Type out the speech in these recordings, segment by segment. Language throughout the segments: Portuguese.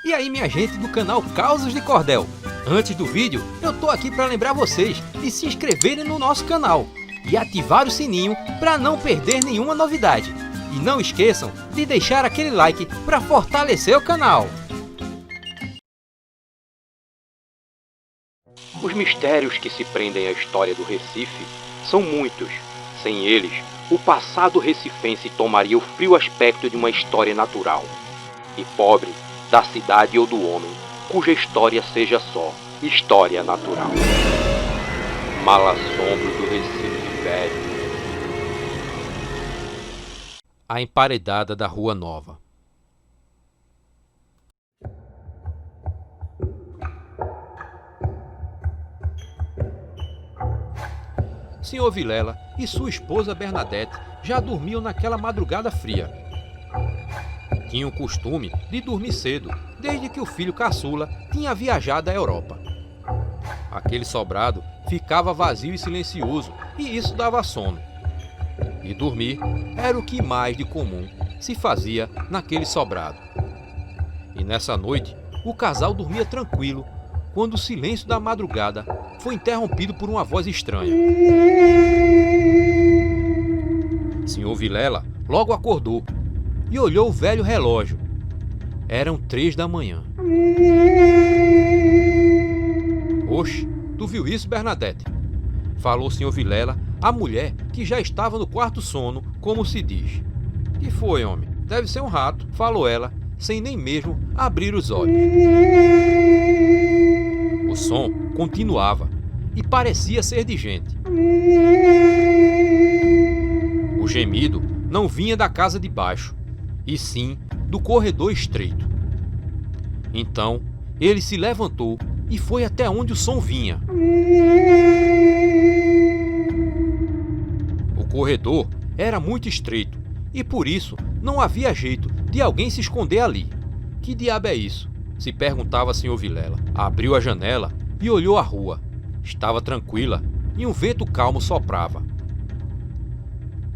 E aí, minha gente do canal Causos de Cordel. Antes do vídeo, eu tô aqui para lembrar vocês de se inscreverem no nosso canal e ativar o sininho para não perder nenhuma novidade. E não esqueçam de deixar aquele like para fortalecer o canal. Os mistérios que se prendem à história do Recife são muitos. Sem eles, o passado recifense tomaria o frio aspecto de uma história natural e pobre da cidade ou do homem, cuja história seja só história natural. Mal-assombro do Recife Velho. A emparedada da Rua Nova. Senhor Vilela e sua esposa Bernadette já dormiam naquela madrugada fria. Tinham o costume de dormir cedo, desde que o filho caçula tinha viajado à Europa. Aquele sobrado ficava vazio e silencioso, e isso dava sono. E dormir era o que mais de comum se fazia naquele sobrado. E nessa noite, o casal dormia tranquilo, quando o silêncio da madrugada foi interrompido por uma voz estranha. Senhor Vilela logo acordou e olhou o velho relógio. Eram 3 da manhã. Oxe, tu viu isso, Bernadette? Falou o senhor Vilela, a mulher que já estava no quarto sono, como se diz. Que foi, homem? Deve ser um rato, falou ela, sem nem mesmo abrir os olhos. O som continuava e parecia ser de gente. O gemido não vinha da casa de baixo, e sim do corredor estreito. Então ele se levantou e foi até onde o som vinha. O corredor era muito estreito e por isso não havia jeito de alguém se esconder ali. Que diabo é isso? Se perguntava senhor Vilela. Abriu a janela e olhou a rua. Estava tranquila e um vento calmo soprava.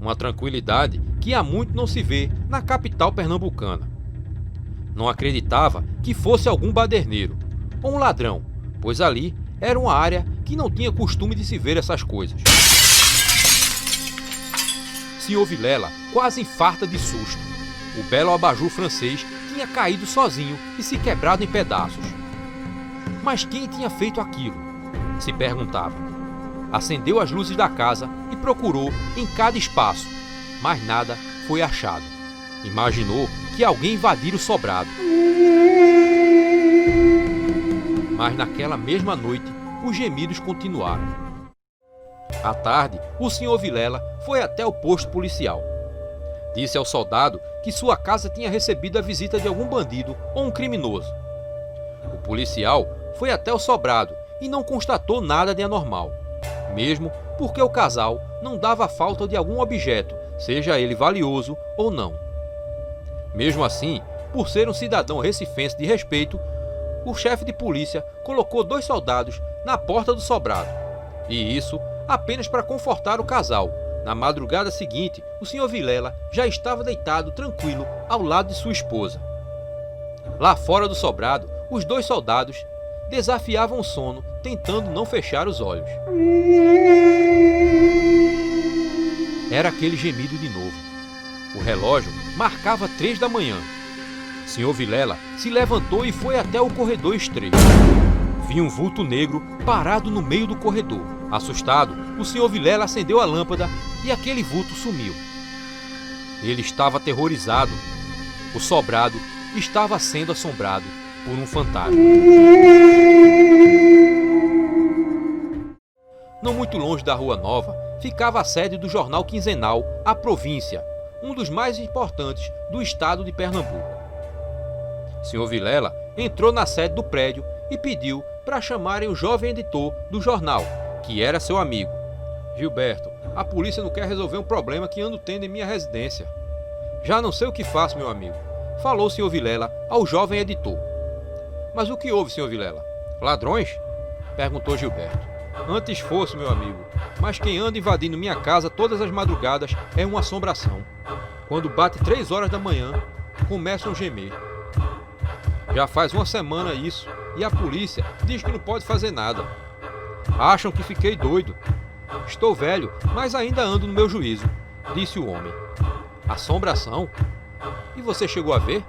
Uma tranquilidade que há muito não se vê na capital pernambucana. Não acreditava que fosse algum baderneiro ou um ladrão, pois ali era uma área que não tinha costume de se ver essas coisas. Senhor Vilela quase infarta de susto. O belo abajur francês tinha caído sozinho e se quebrado em pedaços. Mas quem tinha feito aquilo? Se perguntava. Acendeu as luzes da casa e procurou em cada espaço, mas nada foi achado. Imaginou que alguém invadira o sobrado. Mas naquela mesma noite, os gemidos continuaram. À tarde, o senhor Vilela foi até o posto policial. Disse ao soldado que sua casa tinha recebido a visita de algum bandido ou um criminoso. O policial foi até o sobrado e não constatou nada de anormal, mesmo porque o casal não dava falta de algum objeto, seja ele valioso ou não. Mesmo assim, por ser um cidadão recifense de respeito, o chefe de polícia colocou 2 soldados na porta do sobrado. E isso apenas para confortar o casal. Na madrugada seguinte, o senhor Vilela já estava deitado tranquilo ao lado de sua esposa. Lá fora do sobrado, os 2 soldados desafiavam o sono, tentando não fechar os olhos. Era aquele gemido de novo. O relógio marcava 3 da manhã. Senhor Vilela se levantou e foi até o corredor estreito. Viu um vulto negro parado no meio do corredor. Assustado, o senhor Vilela acendeu a lâmpada e aquele vulto sumiu. Ele estava aterrorizado. O sobrado estava sendo assombrado por um fantasma. Não muito longe da Rua Nova, ficava a sede do jornal quinzenal A Província, um dos mais importantes do estado de Pernambuco. Senhor Vilela entrou na sede do prédio e pediu para chamarem o jovem editor do jornal, que era seu amigo. Gilberto, a polícia não quer resolver um problema que ando tendo em minha residência. Já não sei o que faço, meu amigo, falou o senhor Vilela ao jovem editor. Mas o que houve, senhor Vilela? Ladrões? Perguntou Gilberto. Antes fosse, meu amigo, mas quem anda invadindo minha casa todas as madrugadas é uma assombração. Quando bate 3 horas da manhã, começam a gemer. Já faz uma semana isso e a polícia diz que não pode fazer nada. Acham que fiquei doido. Estou velho, mas ainda ando no meu juízo, disse o homem. Assombração? E você chegou a ver?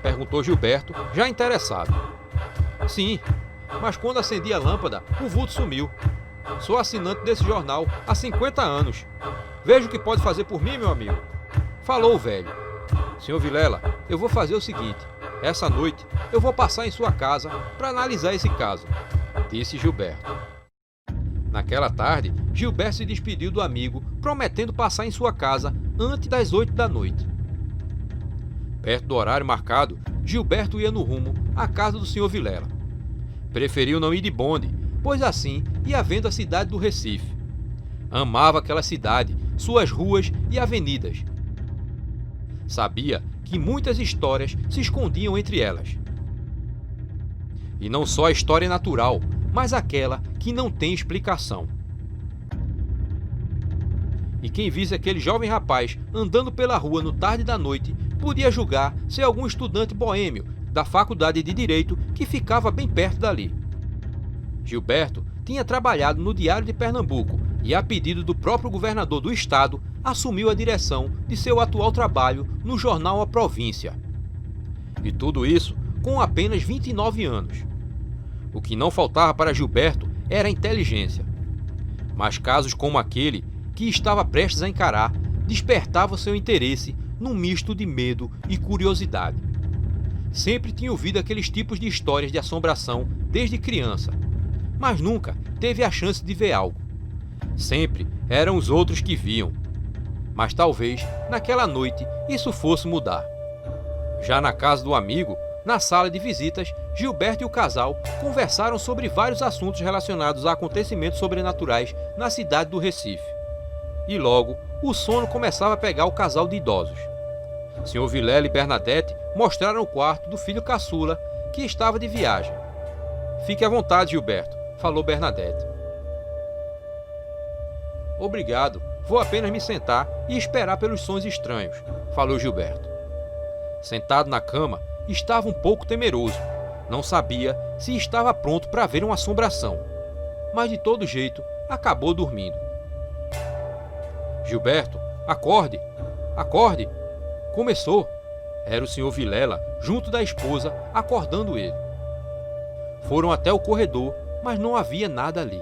Perguntou Gilberto, já interessado. Sim, mas quando acendi a lâmpada, o vulto sumiu. Sou assinante desse jornal há 50 anos. Veja o que pode fazer por mim, meu amigo. Falou o velho. Senhor Vilela, eu vou fazer o seguinte. Essa noite eu vou passar em sua casa para analisar esse caso, disse Gilberto. Naquela tarde, Gilberto se despediu do amigo, prometendo passar em sua casa antes das 8 da noite. Perto do horário marcado, Gilberto ia no rumo à casa do Sr. Vilela. Preferiu não ir de bonde, pois assim ia vendo a cidade do Recife. Amava aquela cidade, suas ruas e avenidas. Sabia que muitas histórias se escondiam entre elas. E não só a história natural, mas aquela que não tem explicação. E quem visse aquele jovem rapaz andando pela rua no tarde da noite podia julgar ser algum estudante boêmio da Faculdade de Direito que ficava bem perto dali. Gilberto tinha trabalhado no Diário de Pernambuco e, a pedido do próprio governador do estado, assumiu a direção de seu atual trabalho no jornal A Província. E tudo isso com apenas 29 anos. O que não faltava para Gilberto era a inteligência. Mas casos como aquele que estava prestes a encarar despertavam seu interesse num misto de medo e curiosidade. Sempre tinha ouvido aqueles tipos de histórias de assombração desde criança, mas nunca teve a chance de ver algo. Sempre eram os outros que viam. Mas talvez, naquela noite, isso fosse mudar. Já na casa do amigo, na sala de visitas, Gilberto e o casal conversaram sobre vários assuntos relacionados a acontecimentos sobrenaturais na cidade do Recife. E logo, o sono começava a pegar o casal de idosos. Sr. Vilela e Bernadette mostraram o quarto do filho caçula, que estava de viagem. Fique à vontade, Gilberto, falou Bernadette. Obrigado, vou apenas me sentar e esperar pelos sons estranhos, falou Gilberto. Sentado na cama, estava um pouco temeroso. Não sabia se estava pronto para ver uma assombração. Mas de todo jeito, acabou dormindo. Gilberto, acorde! Acorde! Começou! Era o Sr. Vilela, junto da esposa, acordando ele. Foram até o corredor, mas não havia nada ali.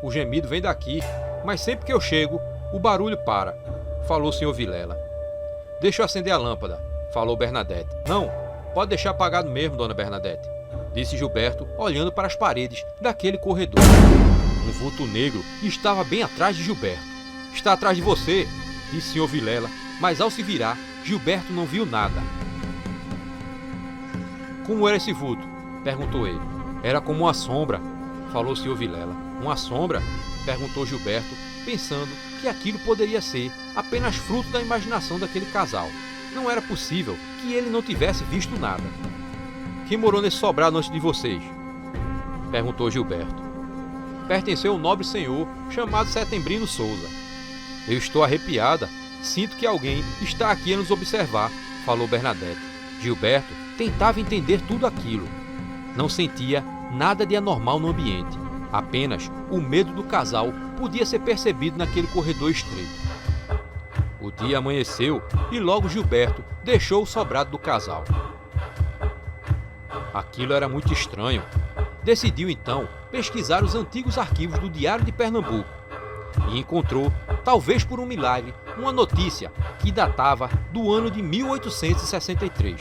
O gemido vem daqui, mas sempre que eu chego, o barulho para, falou o Sr. Vilela. Deixa eu acender a lâmpada, falou Bernadette. Não, pode deixar apagado mesmo, dona Bernadette, disse Gilberto, olhando para as paredes daquele corredor. Um vulto negro estava bem atrás de Gilberto. Está atrás de você, disse o Sr. Vilela, mas ao se virar, Gilberto não viu nada. Como era esse vulto? Perguntou ele. Era como uma sombra, falou o Sr. Vilela. Uma sombra? Perguntou Gilberto, pensando que aquilo poderia ser apenas fruto da imaginação daquele casal. Não era possível que ele não tivesse visto nada. Quem morou nesse sobrado antes de vocês? Perguntou Gilberto. Pertenceu a um nobre senhor chamado Setembrino Souza. Eu estou arrepiada. Sinto que alguém está aqui a nos observar, falou Bernadette. Gilberto tentava entender tudo aquilo. Não sentia nada de anormal no ambiente. Apenas o medo do casal podia ser percebido naquele corredor estreito. O dia amanheceu e logo Gilberto deixou o sobrado do casal. Aquilo era muito estranho. Decidiu então pesquisar os antigos arquivos do Diário de Pernambuco e encontrou, talvez por um milagre, uma notícia que datava do ano de 1863.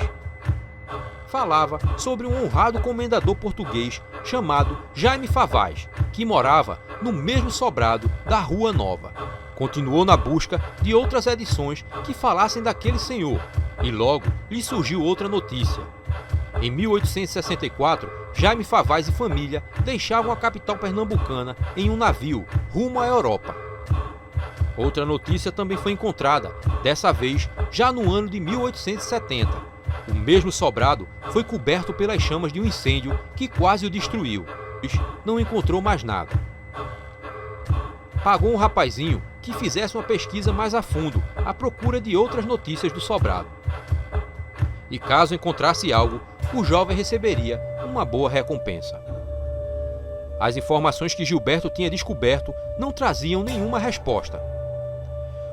Falava sobre um honrado comendador português chamado Jaime Favaz, que morava no mesmo sobrado da Rua Nova. Continuou na busca de outras edições que falassem daquele senhor, e logo lhe surgiu outra notícia. Em 1864, Jaime Favaz e família deixavam a capital pernambucana em um navio rumo à Europa. Outra notícia também foi encontrada, dessa vez já no ano de 1870. O mesmo sobrado foi coberto pelas chamas de um incêndio que quase o destruiu. Não encontrou mais nada. Pagou um rapazinho que fizesse uma pesquisa mais a fundo, à procura de outras notícias do sobrado. E caso encontrasse algo, o jovem receberia uma boa recompensa. As informações que Gilberto tinha descoberto não traziam nenhuma resposta.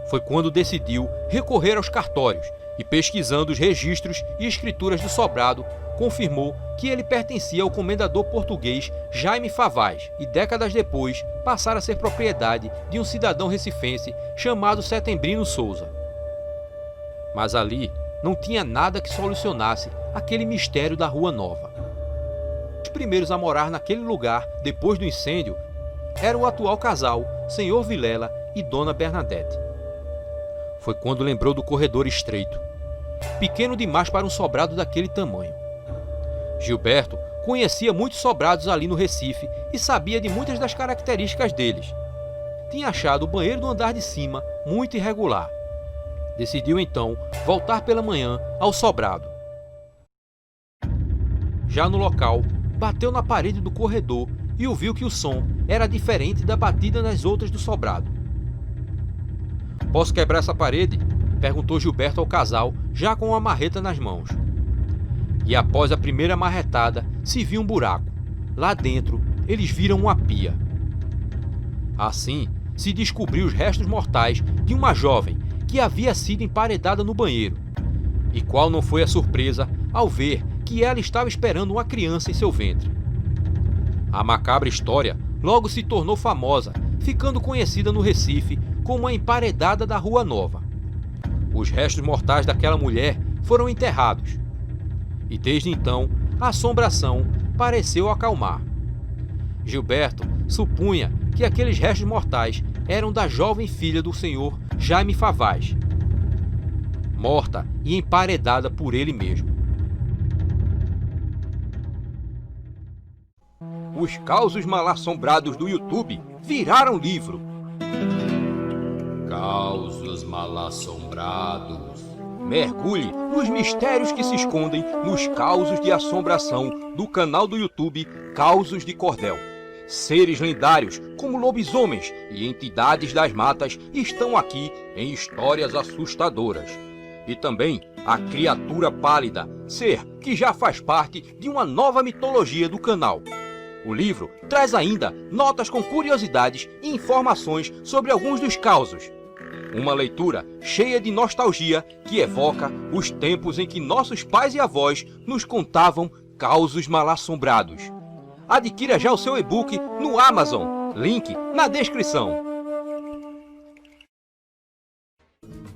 Foi quando decidiu recorrer aos cartórios e, pesquisando os registros e escrituras do sobrado, confirmou que ele pertencia ao comendador português Jaime Favaz e, décadas depois, passara a ser propriedade de um cidadão recifense chamado Setembrino Souza. Mas ali não tinha nada que solucionasse aquele mistério da Rua Nova. Os primeiros a morar naquele lugar, depois do incêndio, era o atual casal, Senhor Vilela e Dona Bernadette. Foi quando lembrou do corredor estreito, pequeno demais para um sobrado daquele tamanho. Gilberto conhecia muitos sobrados ali no Recife e sabia de muitas das características deles. Tinha achado o banheiro do andar de cima muito irregular. Decidiu então voltar pela manhã ao sobrado. Já no local, bateu na parede do corredor e ouviu que o som era diferente da batida nas outras do sobrado. "Posso quebrar essa parede?" perguntou Gilberto ao casal, já com uma marreta nas mãos. E após a primeira marretada, se viu um buraco. Lá dentro, eles viram uma pia. Assim, se descobriu os restos mortais de uma jovem que havia sido emparedada no banheiro. E qual não foi a surpresa ao ver que ela estava esperando uma criança em seu ventre. A macabra história logo se tornou famosa, ficando conhecida no Recife como a emparedada da Rua Nova. Os restos mortais daquela mulher foram enterrados. E desde então, a assombração pareceu acalmar. Gilberto supunha que aqueles restos mortais eram da jovem filha do senhor Jaime Favaz, morta e emparedada por ele mesmo. Os causos mal-assombrados do YouTube viraram livro. Causos mal-assombrados. Mergulhe nos mistérios que se escondem nos causos de assombração do canal do YouTube Causos de Cordel. Seres lendários como lobisomens e entidades das matas estão aqui em histórias assustadoras. E também a criatura pálida, ser que já faz parte de uma nova mitologia do canal. O livro traz ainda notas com curiosidades e informações sobre alguns dos causos. Uma leitura cheia de nostalgia que evoca os tempos em que nossos pais e avós nos contavam causos mal-assombrados. Adquira já o seu e-book no Amazon, link na descrição.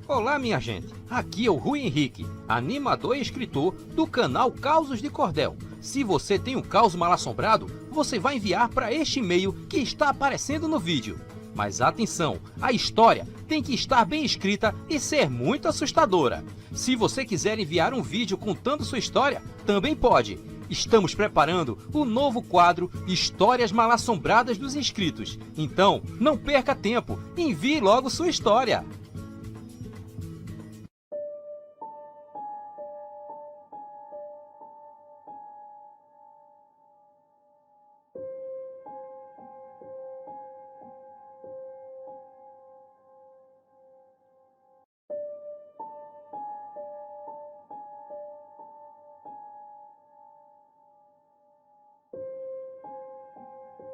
Olá, minha gente, aqui é o Rui Henrique, animador e escritor do canal Causos de Cordel. Se você tem um caos mal-assombrado, você vai enviar para este e-mail que está aparecendo no vídeo. Mas atenção, a história tem que estar bem escrita e ser muito assustadora. Se você quiser enviar um vídeo contando sua história, também pode. Estamos preparando o novo quadro Histórias Mal-Assombradas dos Inscritos. Então, não perca tempo, envie logo sua história.